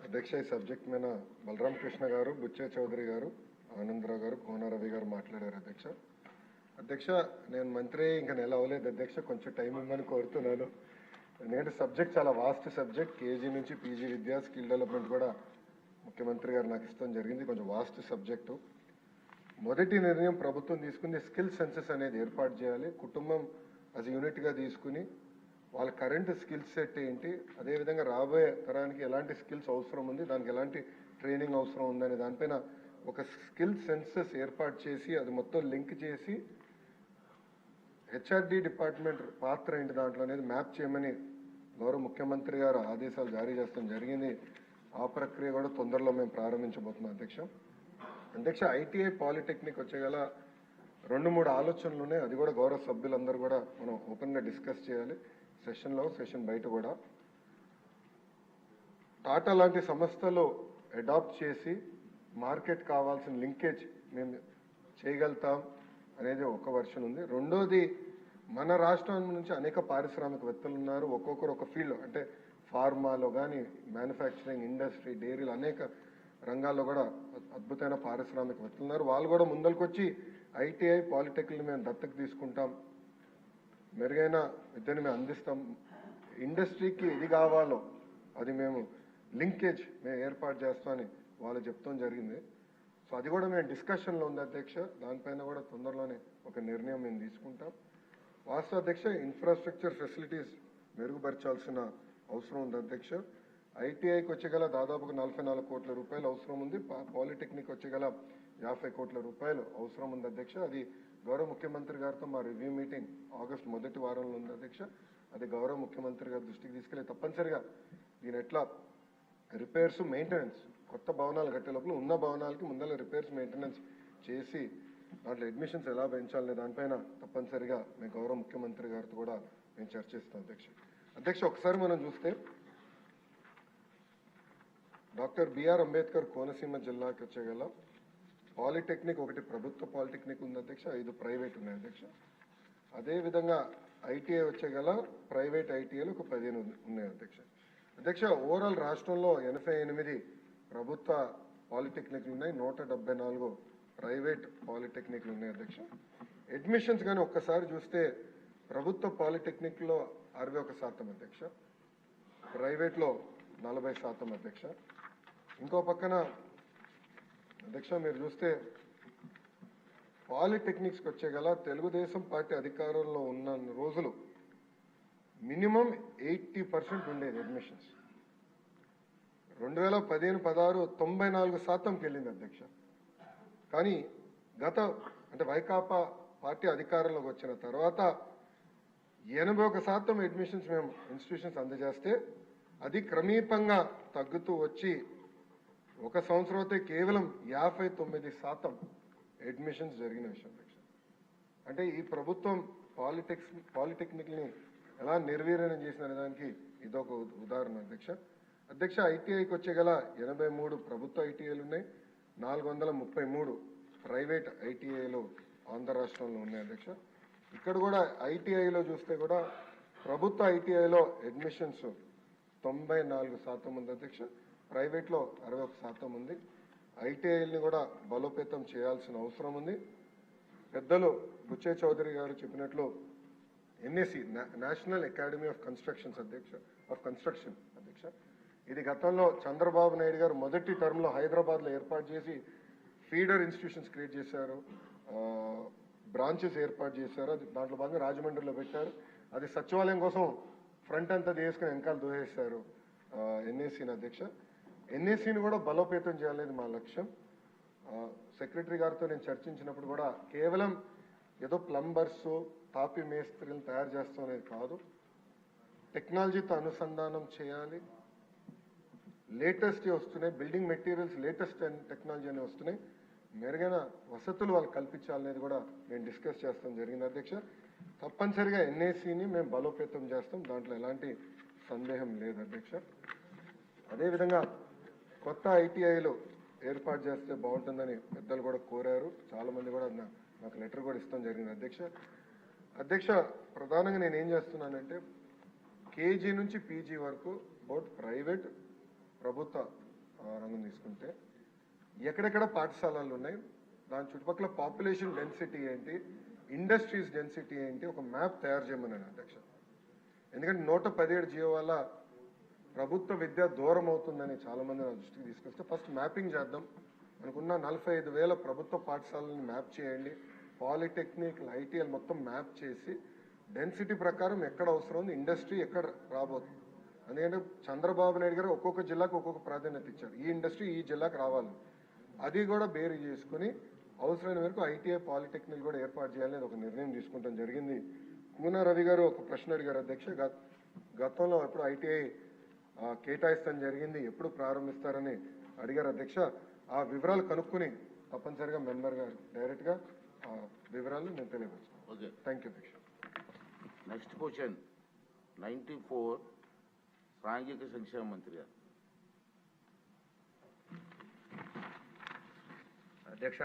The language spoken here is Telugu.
అధ్యక్ష ఈ సబ్జెక్ట్ మీద బలరాం కృష్ణ గారు, బుచ్చే చౌదరి గారు, ఆనందరావు గారు, కోన రవి గారు మాట్లాడారు. అధ్యక్ష అధ్యక్ష నేను మంత్రి ఇంకా నెల అవ్వలేదు అధ్యక్ష, కొంచెం టైం ఇవ్వమని కోరుతున్నాను. ఎందుకంటే సబ్జెక్ట్ చాలా వాస్ట్ సబ్జెక్ట్. కేజీ నుంచి పీజీ విద్య, స్కిల్ డెవలప్మెంట్ కూడా ముఖ్యమంత్రి గారు నాకు ఇష్టం జరిగింది. కొంచెం వాస్ట్ సబ్జెక్టు. మొదటి నిర్ణయం ప్రభుత్వం తీసుకుంది స్కిల్ సెన్సెస్ అనేది ఏర్పాటు చేయాలి. కుటుంబం అది యూనిట్గా తీసుకుని వాళ్ళ కరెంట్ స్కిల్ సెట్ ఏంటి, అదేవిధంగా రాబోయే తరానికి ఎలాంటి స్కిల్స్ అవసరం ఉంది, దానికి ఎలాంటి ట్రైనింగ్ అవసరం ఉందనే దానిపైన ఒక స్కిల్ సెన్సెస్ ఏర్పాటు చేసి అది మొత్తం లింక్ చేసి హెచ్ఆర్డి డిపార్ట్మెంట్ పాత్ర ఏంటి దాంట్లో అనేది మ్యాప్ చేయమని గౌరవ ముఖ్యమంత్రి గారు ఆదేశాలు జారీ చేస్తాం జరిగింది. ఆ ప్రక్రియ కూడా తొందరలో మేము ప్రారంభించబోతున్నాం. అధ్యక్ష ఐటీఐ పాలిటెక్నిక్ వచ్చేగల 2-3 ఆలోచనలు ఉన్నాయి. అది కూడా గౌరవ సభ్యులందరూ కూడా మనం ఓపెన్గా డిస్కస్ చేయాలి. సెషన్ బయట కూడా టాటా లాంటి సంస్థలు అడాప్ట్ చేసి మార్కెట్ కావాల్సిన లింకేజ్ మేము చేయగలుగుతాం అనేది ఒక వర్షన్ ఉంది. రెండోది, మన రాష్ట్రం నుంచి అనేక పారిశ్రామికవేత్తలు ఉన్నారు. ఒక్కొక్కరు ఒక ఫీల్డ్, అంటే ఫార్మాలో కానీ, మ్యానుఫ్యాక్చరింగ్ ఇండస్ట్రీ, డైరీలు, అనేక రంగాల్లో కూడా అద్భుతమైన పారిశ్రామికవేత్తలు ఉన్నారు. వాళ్ళు కూడా ముందరికొచ్చి ఐటీఐ పాలిటెక్నిక్ మేము దత్తకు తీసుకుంటాం, మెరుగైన విద్యను మేము అందిస్తాం, ఇండస్ట్రీకి ఇది కావాలో అది మేము లింకేజ్ మేము ఏర్పాటు చేస్తామని వాళ్ళు చెప్తాం జరిగింది. సో అది కూడా మేము డిస్కషన్లో ఉంది అధ్యక్ష. దానిపైన కూడా తొందరలోనే ఒక నిర్ణయం మేము తీసుకుంటాం. వాస్తవ అధ్యక్ష ఇన్ఫ్రాస్ట్రక్చర్ ఫెసిలిటీస్ మెరుగుపరచాల్సిన అవసరం ఉంది అధ్యక్ష. ఐటీఐకి వచ్చేగల దాదాపుగా 44 కోట్ల రూపాయలు అవసరం ఉంది. పాలిటెక్నిక్ వచ్చేగల 50 కోట్ల రూపాయలు అవసరం ఉంది అధ్యక్ష. అది గౌరవ ముఖ్యమంత్రి గారితో మా రివ్యూ మీటింగ్ ఆగస్టు మొదటి వారంలో ఉంది అధ్యక్ష. అది గౌరవ ముఖ్యమంత్రి గారి దృష్టికి తీసుకెళ్ళి తప్పనిసరిగా దీని ఎట్లా రిపేర్స్, మెయింటెనెన్స్, కొత్త భవనాలు కట్టే లోపల ఉన్న భవనాలకి ముందర రిపేర్స్, మెయింటెనెన్స్ చేసి దాంట్లో అడ్మిషన్స్ ఎలా పెంచాలనే దానిపైన తప్పనిసరిగా మేము గౌరవ ముఖ్యమంత్రి గారితో కూడా మేము చర్చిస్తాం అధ్యక్ష. ఒకసారి మనం చూస్తే డాక్టర్ బిఆర్ అంబేద్కర్ కోనసీమ జిల్లాకి వచ్చేగల పాలిటెక్నిక్ ఒకటి ప్రభుత్వ పాలిటెక్నిక్ ఉంది అధ్యక్ష, 5 ప్రైవేట్ ఉన్నాయి అధ్యక్ష. అదేవిధంగా ఐటీఐ వచ్చేగల ప్రైవేట్ ఐటీఐలు ఒక 15 ఉన్నాయి అధ్యక్ష. ఓవరాల్ రాష్ట్రంలో 88 ప్రభుత్వ పాలిటెక్నిక్లు ఉన్నాయి, 174 ప్రైవేట్ పాలిటెక్నిక్లు ఉన్నాయి అధ్యక్ష. అడ్మిషన్స్ కానీ ఒక్కసారి చూస్తే ప్రభుత్వ పాలిటెక్నిక్లో 61% అధ్యక్ష, ప్రైవేట్లో 40% అధ్యక్ష. ఇంకో పక్కన అధ్యక్ష మీరు చూస్తే పాలిటెక్నిక్స్కి వచ్చేగల తెలుగుదేశం పార్టీ అధికారంలో ఉన్న రోజులు మినిమం 80% ఉండేది అడ్మిషన్స్. 2015-16 94%కి వెళ్ళింది అధ్యక్ష. కానీ అంటే వైకాపా పార్టీ అధికారంలోకి వచ్చిన తర్వాత 81% అడ్మిషన్స్ మేము ఇన్స్టిట్యూషన్స్ అందజేస్తే అది క్రమీపంగా తగ్గుతూ వచ్చి ఒక సంవత్సరం అయితే కేవలం 59% అడ్మిషన్స్ జరిగిన విషయం అధ్యక్ష. అంటే ఈ ప్రభుత్వం పాలిటెక్నిక్ని ఎలా నిర్వీర్యం చేసిన దానికి ఇదొక ఉదాహరణ అధ్యక్ష. ఐటీఐకి వచ్చేగల 83 ప్రభుత్వ ఐటీఐలు ఉన్నాయి, 433 ప్రైవేట్ ఐటీఐలు ఆంధ్ర రాష్ట్రంలో ఉన్నాయి అధ్యక్ష. ఇక్కడ కూడా ఐటీఐలో చూస్తే కూడా ప్రభుత్వ ఐటీఐలో అడ్మిషన్స్ 94% ఉంది అధ్యక్ష, ప్రైవేట్లో 61% ఉంది. ఐటీఐని కూడా బలోపేతం చేయాల్సిన అవసరం ఉంది. పెద్దలు బుచ్చే చౌదరి గారు చెప్పినట్లు NAC, national academy of construction అధ్యక్ష, ఇది గతంలో చంద్రబాబు నాయుడు గారు మొదటి టర్మ్లో హైదరాబాద్లో ఏర్పాటు చేసి ఫీడర్ ఇన్స్టిట్యూషన్స్ క్రియేట్ చేశారు, బ్రాంచెస్ ఏర్పాటు చేశారు. అది దాంట్లో భాగంగా రాజమండ్రిలో పెట్టారు. అది సచివాలయం కోసం ఫ్రంట్ అంతా చేసుకుని వెనకాల దూసేశారు ఎన్ఏసీని అధ్యక్ష. ఎన్ఏసీని కూడా బలోపేతం చేయాలనేది మా లక్ష్యం. సెక్రటరీ గారితో నేను చర్చించినప్పుడు కూడా కేవలం ఏదో ప్లంబర్స్, తాపి మేస్త్రీలను తయారు చేస్తాం అనేది కాదు, టెక్నాలజీతో అనుసంధానం చేయాలి. లేటెస్ట్ వస్తున్నాయి, బిల్డింగ్ మెటీరియల్స్ లేటెస్ట్ టెక్నాలజీ అనేవి వస్తున్నాయి, మెరుగైన వసతులు వాళ్ళు కల్పించాలనేది కూడా మేము డిస్కస్ చేస్తాం జరిగింది అధ్యక్ష. తప్పనిసరిగా ఎన్ఏసీని మేము బలోపేతం చేస్తాం, దాంట్లో ఎలాంటి సందేహం లేదు అధ్యక్ష. అదేవిధంగా కొత్త ఐటీఐలు ఏర్పాటు చేస్తే బాగుంటుందని పెద్దలు కూడా కోరారు. చాలామంది కూడా నాకు లెటర్ కూడా ఇస్తాం జరిగింది అధ్యక్ష. ప్రధానంగా నేను ఏం చేస్తున్నానంటే కేజీ నుంచి పీజీ వరకు బోత్ ప్రైవేట్ ప్రభుత్వ రంగం తీసుకుంటే ఎక్కడెక్కడ పాఠశాలలు ఉన్నాయి, దాని చుట్టుపక్కల పాపులేషన్ డెన్సిటీ ఏంటి, ఇండస్ట్రీస్ డెన్సిటీ ఏంటి, ఒక మ్యాప్ తయారు చేయమన్నాను అధ్యక్ష. ఎందుకంటే 117 జియో వల్ల ప్రభుత్వ విద్య దూరం అవుతుందని చాలామంది నా దృష్టికి తీసుకొస్తే ఫస్ట్ మ్యాపింగ్ చేద్దాం. అనుకున్న 45,000 ప్రభుత్వ పాఠశాలని మ్యాప్ చేయండి, పాలిటెక్నిక్ ఐటీఎల్ మొత్తం మ్యాప్ చేసి డెన్సిటీ ప్రకారం ఎక్కడ అవసరం ఉంది, ఇండస్ట్రీ ఎక్కడ రాబోతుంది. ఎందుకంటే చంద్రబాబు నాయుడు గారు ఒక్కొక్క జిల్లాకు ఒక్కొక్క ప్రాధాన్యత ఇచ్చారు, ఈ ఇండస్ట్రీ ఈ జిల్లాకు రావాలి, అది కూడా బేరీ చేసుకుని అవసరమైన వరకు ఐటీఐ పాలిటెక్నిక్ కూడా ఏర్పాటు చేయాలని ఒక నిర్ణయం తీసుకుంటాం జరిగింది. కూన రవి గారు ఒక ప్రశ్న అడిగారు అధ్యక్ష, గతంలో ఎప్పుడు ఐటీఐ కేటాయిస్తాం జరిగింది, ఎప్పుడు ప్రారంభిస్తారని అడిగారు అధ్యక్ష. ఆ వివరాలు కనుక్కుని తప్పనిసరిగా మెంబర్ గారు డైరెక్ట్ గా వివరాలు నేను తెలియపరుస్తాను. ఓకే, థ్యాంక్ యూ అధ్యక్ష. నెక్స్ట్ క్వశ్చన్ 94 సాంఘిక సంక్షేమ మంత్రి గారు. అధ్యక్ష,